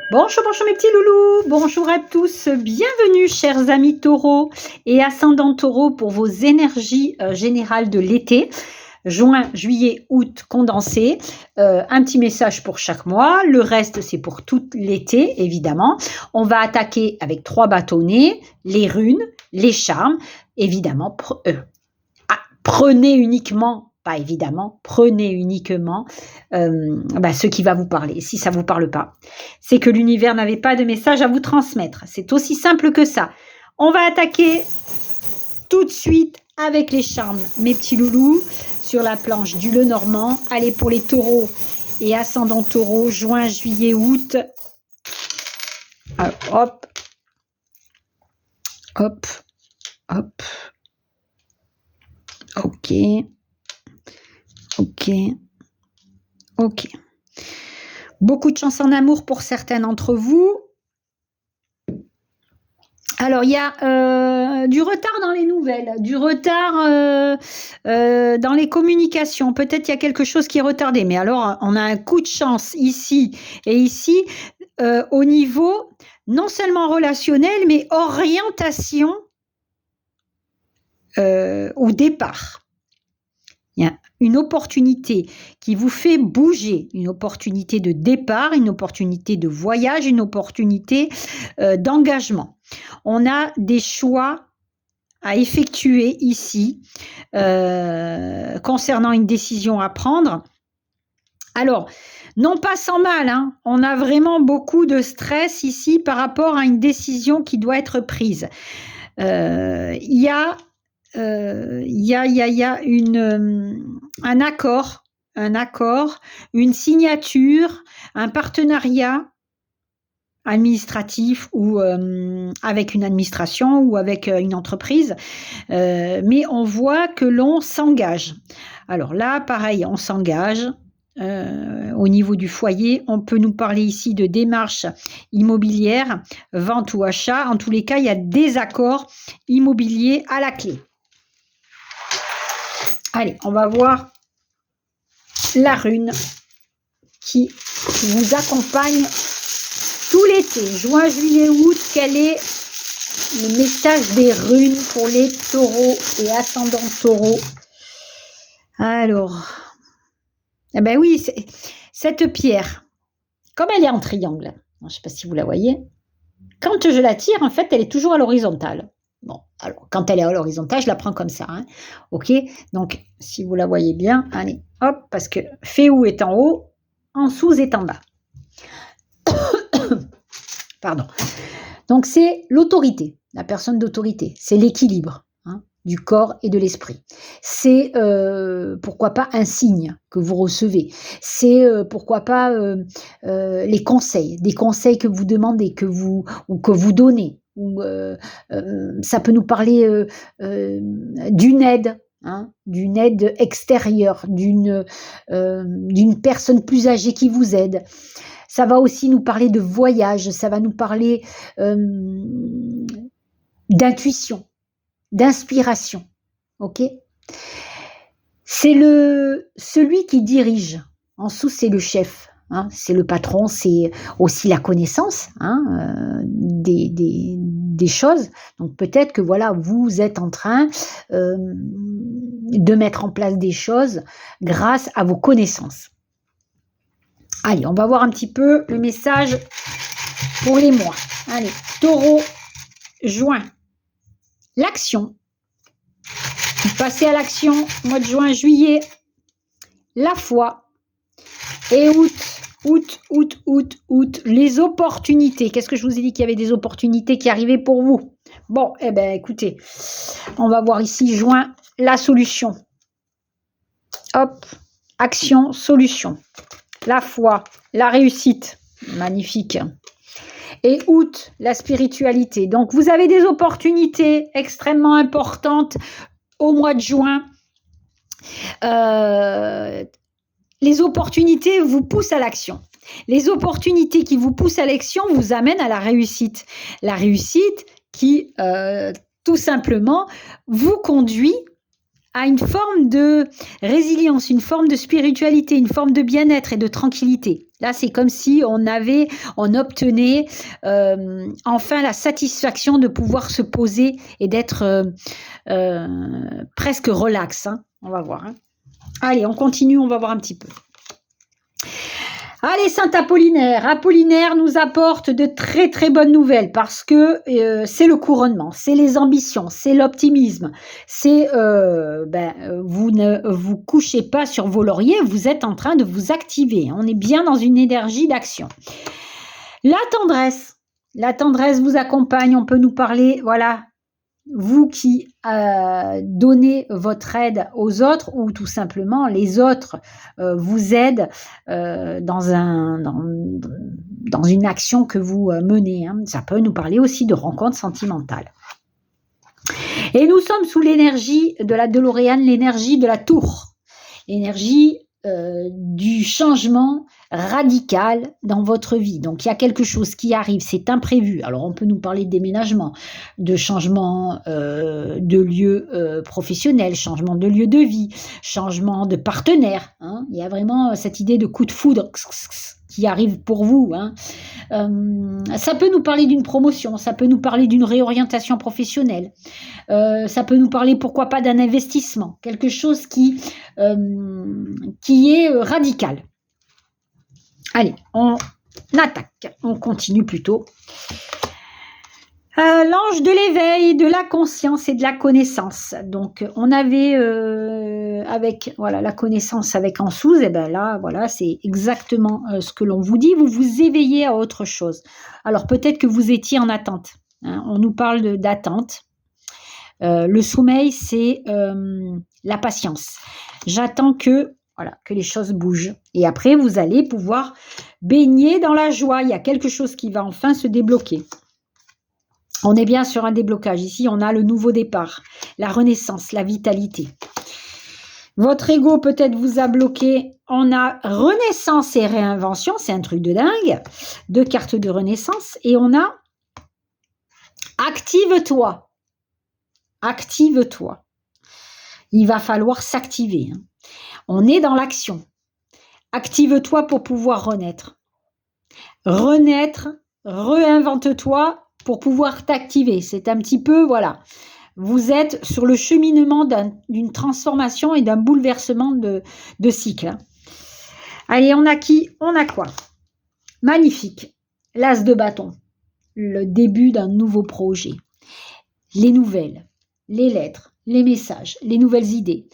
Bonjour mes petits loulous, bonjour à tous, bienvenue chers amis taureaux et ascendants taureaux pour vos énergies générales de l'été, juin, juillet, août condensé, un petit message pour chaque mois, le reste c'est pour tout l'été évidemment. On va attaquer avec 3 bâtonnets, les runes, les charmes, évidemment, prenez uniquement, pas évidemment, prenez uniquement ce qui va vous parler. Si ça ne vous parle pas, c'est que l'univers n'avait pas de message à vous transmettre. C'est aussi simple que ça. On va attaquer tout de suite avec les charmes, mes petits loulous, sur la planche du Lenormand. Allez, pour les taureaux et ascendants taureaux, juin, juillet, août. Hop, hop, hop. Ok. Ok. Ok. Beaucoup de chance en amour pour certains d'entre vous. Alors, il y a du retard dans les nouvelles, du retard dans les communications. Peut-être il y a quelque chose qui est retardé. Mais alors, on a un coup de chance ici et ici au niveau non seulement relationnel, mais orientation au départ. Il y a une opportunité qui vous fait bouger, une opportunité de départ, une opportunité de voyage, une opportunité d'engagement. On a des choix à effectuer ici concernant une décision à prendre. Alors, non pas sans mal, hein, on a vraiment beaucoup de stress ici par rapport à une décision qui doit être prise. Il y a un accord, une signature, un partenariat administratif ou avec une administration ou avec une entreprise, mais on voit que l'on s'engage. Alors là, pareil, on s'engage. Au niveau du foyer, on peut nous parler ici de démarches immobilières, vente ou achat. En tous les cas, il y a des accords immobiliers à la clé. Allez, on va voir la rune qui vous accompagne tout l'été, juin, juillet, août. Quel est le message des runes pour les taureaux et ascendants taureaux? Alors, eh ben oui, cette pierre, comme elle est en triangle, je ne sais pas si vous la voyez, quand je la tire, en fait, elle est toujours à l'horizontale. Bon, alors, quand elle est à l'horizontale, je la prends comme ça. Hein. OK? Donc, si vous la voyez bien, allez, hop, parce que Féou est en haut, en dessous est en bas. Pardon. Donc, c'est l'autorité, la personne d'autorité. C'est l'équilibre du corps et de l'esprit. C'est, pourquoi pas, un signe que vous recevez. C'est, pourquoi pas, les conseils, des conseils que vous demandez, que vous donnez. Ou ça peut nous parler d'une aide, d'une aide extérieure, d'une personne plus âgée qui vous aide. Ça va aussi nous parler de voyage, ça va nous parler d'intuition, d'inspiration. Ok ? C'est celui qui dirige. En dessous, c'est le chef. C'est le patron, c'est aussi la connaissance des choses. Donc peut-être que voilà, vous êtes en train de mettre en place des choses grâce à vos connaissances. Allez, on va voir un petit peu le message pour les mois. Allez, taureau, juin. L'action. Passer à l'action, mois de juin, juillet. La foi. Et août, les opportunités. Qu'est-ce que je vous ai dit qu'il y avait des opportunités qui arrivaient pour vous? Bon, eh bien, écoutez, on va voir ici, juin, la solution. Hop, action, solution. La foi, la réussite. Magnifique. Et août, la spiritualité. Donc, vous avez des opportunités extrêmement importantes au mois de juin. Les opportunités vous poussent à l'action. Les opportunités qui vous poussent à l'action vous amènent à la réussite. La réussite qui, tout simplement, vous conduit à une forme de résilience, une forme de spiritualité, une forme de bien-être et de tranquillité. Là, c'est comme si on obtenait enfin la satisfaction de pouvoir se poser et d'être presque relax. Hein. On va voir. Hein. Allez, on continue, on va voir un petit peu. Allez, Saint Apollinaire. Apollinaire nous apporte de très très bonnes nouvelles parce que c'est le couronnement, c'est les ambitions, c'est l'optimisme. C'est vous ne vous couchez pas sur vos lauriers, vous êtes en train de vous activer. On est bien dans une énergie d'action. La tendresse vous accompagne. On peut nous parler, voilà. Vous qui donnez votre aide aux autres ou tout simplement les autres vous aident dans une action que vous menez. Hein. Ça peut nous parler aussi de rencontres sentimentales. Et nous sommes sous l'énergie de la DeLorean, l'énergie de la tour, l'énergie du changement radical dans votre vie. Donc, il y a quelque chose qui arrive, c'est imprévu. Alors, on peut nous parler de déménagement, de changement de lieu professionnel, changement de lieu de vie, changement de partenaire. Hein. Il y a vraiment cette idée de coup de foudre qui arrive pour vous. Hein. Ça peut nous parler d'une promotion, ça peut nous parler d'une réorientation professionnelle, ça peut nous parler, pourquoi pas, d'un investissement, quelque chose qui est radical. Allez, on attaque, on continue plutôt. L'ange de l'éveil, de la conscience et de la connaissance. Donc, on avait avec voilà la connaissance avec en sous, et ben là, voilà, c'est exactement ce que l'on vous dit. Vous vous éveillez à autre chose. Alors, peut-être que vous étiez en attente. Hein, on nous parle d'attente. Le sommeil, c'est la patience. J'attends que les choses bougent. Et après, vous allez pouvoir baigner dans la joie. Il y a quelque chose qui va enfin se débloquer. On est bien sur un déblocage. Ici, on a le nouveau départ, la renaissance, la vitalité. Votre ego peut-être vous a bloqué. On a renaissance et réinvention. C'est un truc de dingue. 2 cartes de renaissance. Et on a active-toi. Active-toi. Il va falloir s'activer. Hein. On est dans l'action. Active-toi pour pouvoir renaître. Renaître, réinvente-toi pour pouvoir t'activer. C'est un petit peu, voilà. Vous êtes sur le cheminement d'une transformation et d'un bouleversement de cycle. Hein. Allez, on a qui? On a quoi? Magnifique. L'as de bâton. Le début d'un nouveau projet. Les nouvelles, les lettres, les messages, les nouvelles idées.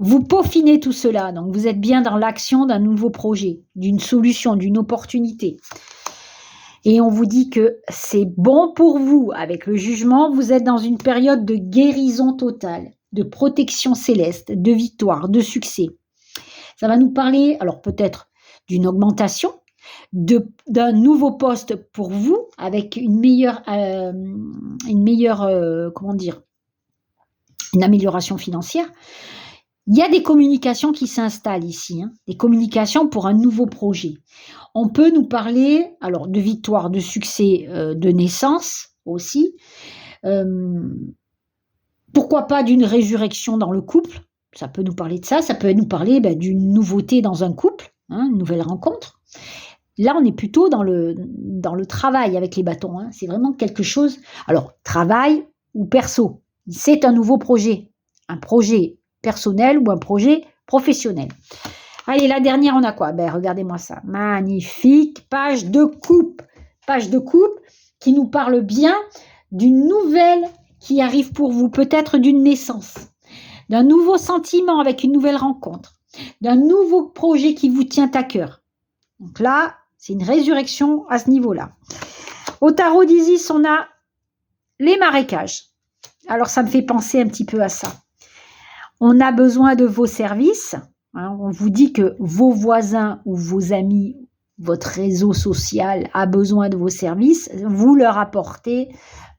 Vous peaufinez tout cela, donc vous êtes bien dans l'action d'un nouveau projet, d'une solution, d'une opportunité. Et on vous dit que c'est bon pour vous. Avec le jugement, vous êtes dans une période de guérison totale, de protection céleste, de victoire, de succès. Ça va nous parler, alors peut-être d'une augmentation, d'un nouveau poste pour vous, avec une meilleure une amélioration financière. Il y a des communications qui s'installent ici, hein, des communications pour un nouveau projet. On peut nous parler alors de victoire, de succès, de naissance aussi. Pourquoi pas d'une résurrection dans le couple? Ça peut nous parler de ça. Ça peut nous parler d'une nouveauté dans un couple, hein, une nouvelle rencontre. Là, on est plutôt dans le travail avec les bâtons. Hein. C'est vraiment quelque chose. Alors, travail ou perso, c'est un nouveau projet. Un projet personnel ou un projet professionnel. Allez, la dernière, on a quoi? Regardez-moi ça. Magnifique. Page de coupe. Page de coupe qui nous parle bien d'une nouvelle qui arrive pour vous. Peut-être d'une naissance. D'un nouveau sentiment avec une nouvelle rencontre. D'un nouveau projet qui vous tient à cœur. Donc là, c'est une résurrection à ce niveau-là. Au tarot d'Isis, on a les marécages. Alors, ça me fait penser un petit peu à ça. On a besoin de vos services. Hein, on vous dit que vos voisins ou vos amis, votre réseau social a besoin de vos services. Vous leur apportez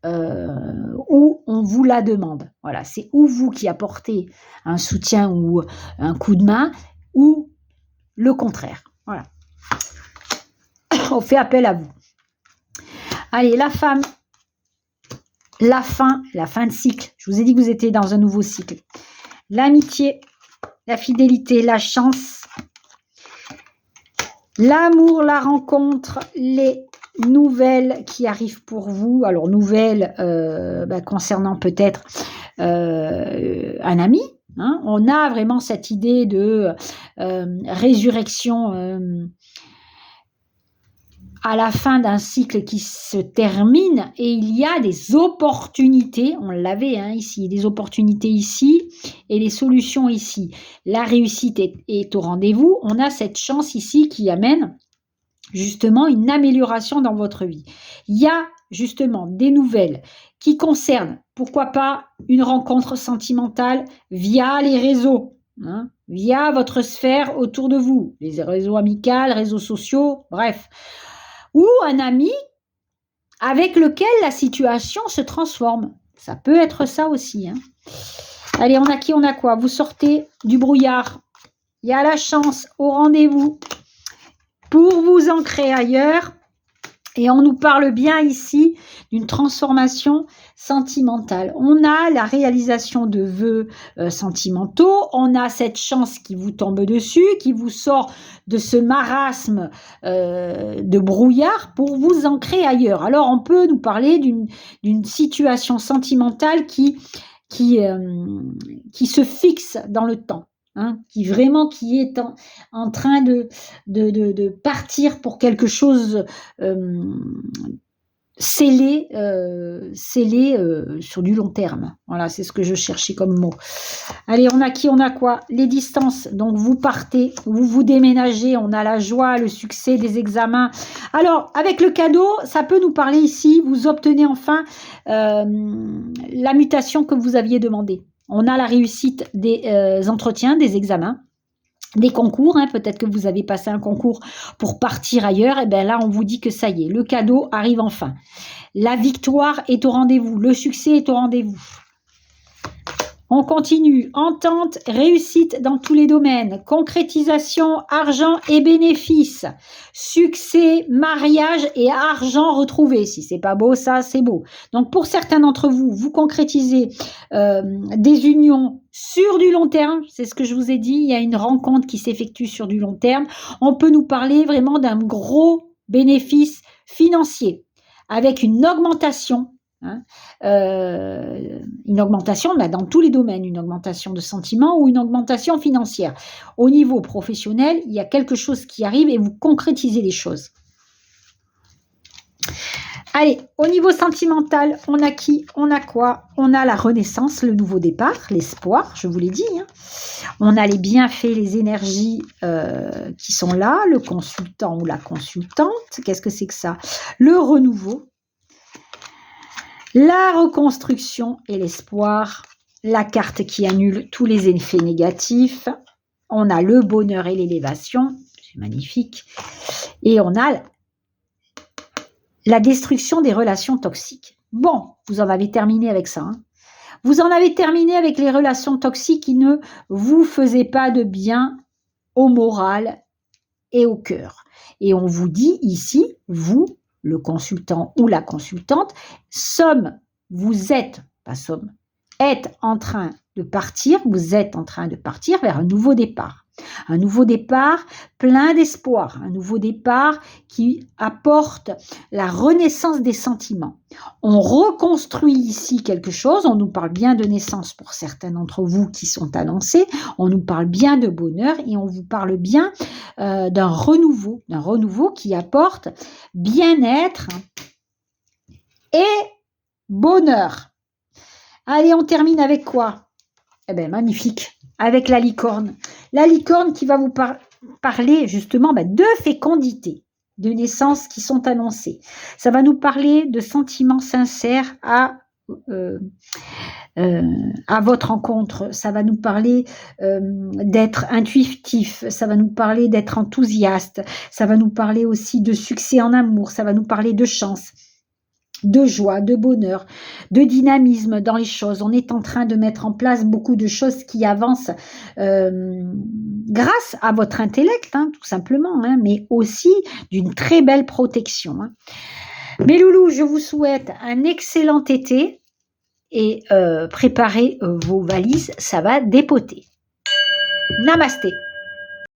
ou on vous la demande. Voilà, c'est ou vous qui apportez un soutien ou un coup de main ou le contraire. Voilà. On fait appel à vous. Allez, la femme. La fin de cycle. Je vous ai dit que vous étiez dans un nouveau cycle. L'amitié, la fidélité, la chance, L'amour, la rencontre, les nouvelles qui arrivent pour vous. Alors, nouvelles concernant peut-être un ami. Hein. On a vraiment cette idée de résurrection à la fin d'un cycle qui se termine, et il y a des opportunités, on l'avait ici, des opportunités ici et des solutions ici. La réussite est au rendez-vous. On a cette chance ici qui amène justement une amélioration dans votre vie. Il y a justement des nouvelles qui concernent, pourquoi pas, une rencontre sentimentale via les réseaux, via votre sphère autour de vous, les réseaux amicaux, réseaux sociaux, bref. Ou un ami avec lequel la situation se transforme. Ça peut être ça aussi. Allez, on a qui, on a quoi? Vous sortez du brouillard. Il y a la chance au rendez-vous pour vous ancrer ailleurs. Et on nous parle bien ici d'une transformation sentimentale. On a la réalisation de vœux sentimentaux, on a cette chance qui vous tombe dessus, qui vous sort de ce marasme de brouillard pour vous ancrer ailleurs. Alors on peut nous parler d'une situation sentimentale qui se fixe dans le temps. Qui est en train de partir pour quelque chose scellé sur du long terme. Voilà, c'est ce que je cherchais comme mot. Allez, on a qui, on a quoi? Les distances. Donc, vous partez, vous déménagez, on a la joie, le succès des examens. Alors, avec le cadeau, ça peut nous parler ici, vous obtenez enfin la mutation que vous aviez demandée. On a la réussite des entretiens, des examens, des concours. Peut-être que vous avez passé un concours pour partir ailleurs. Et bien là, on vous dit que ça y est, le cadeau arrive enfin. La victoire est au rendez-vous. Le succès est au rendez-vous. On continue. Entente, réussite dans tous les domaines. Concrétisation, argent et bénéfices. Succès, mariage et argent retrouvé. Si c'est pas beau, ça, c'est beau. Donc, pour certains d'entre vous, vous concrétisez des unions sur du long terme. C'est ce que je vous ai dit. Il y a une rencontre qui s'effectue sur du long terme. On peut nous parler vraiment d'un gros bénéfice financier avec une augmentation. Une augmentation dans tous les domaines, une augmentation de sentiments ou une augmentation financière. Au niveau professionnel, il y a quelque chose qui arrive et vous concrétisez les choses. Allez, au niveau sentimental, on a qui? On a quoi? On a la renaissance, le nouveau départ, l'espoir, je vous l'ai dit. On a les bienfaits, les énergies qui sont là, le consultant ou la consultante. Qu'est-ce que c'est que ça? Le renouveau. La reconstruction et l'espoir, la carte qui annule tous les effets négatifs, on a le bonheur et l'élévation, c'est magnifique, et on a la destruction des relations toxiques. Bon, vous en avez terminé avec ça. Vous en avez terminé avec les relations toxiques qui ne vous faisaient pas de bien au moral et au cœur. Et on vous dit ici, vous, le consultant ou la consultante, êtes en train de partir, vous êtes en train de partir vers un nouveau départ. Un nouveau départ plein d'espoir, un nouveau départ qui apporte la renaissance des sentiments. On reconstruit ici quelque chose, on nous parle bien de naissance pour certains d'entre vous qui sont annoncés, on nous parle bien de bonheur et on vous parle bien d'un renouveau qui apporte bien-être et bonheur. Allez, on termine avec quoi? Eh bien, magnifique, avec la licorne. La licorne qui va vous parler justement de fécondité, de naissances qui sont annoncées. Ça va nous parler de sentiments sincères à votre rencontre. Ça va nous parler d'être intuitif, ça va nous parler d'être enthousiaste, ça va nous parler aussi de succès en amour, ça va nous parler de chance, de joie, de bonheur, de dynamisme dans les choses. On est en train de mettre en place beaucoup de choses qui avancent grâce à votre intellect, tout simplement, mais aussi d'une très belle protection. Mes loulous, je vous souhaite un excellent été et préparez vos valises, ça va dépoter. Namasté.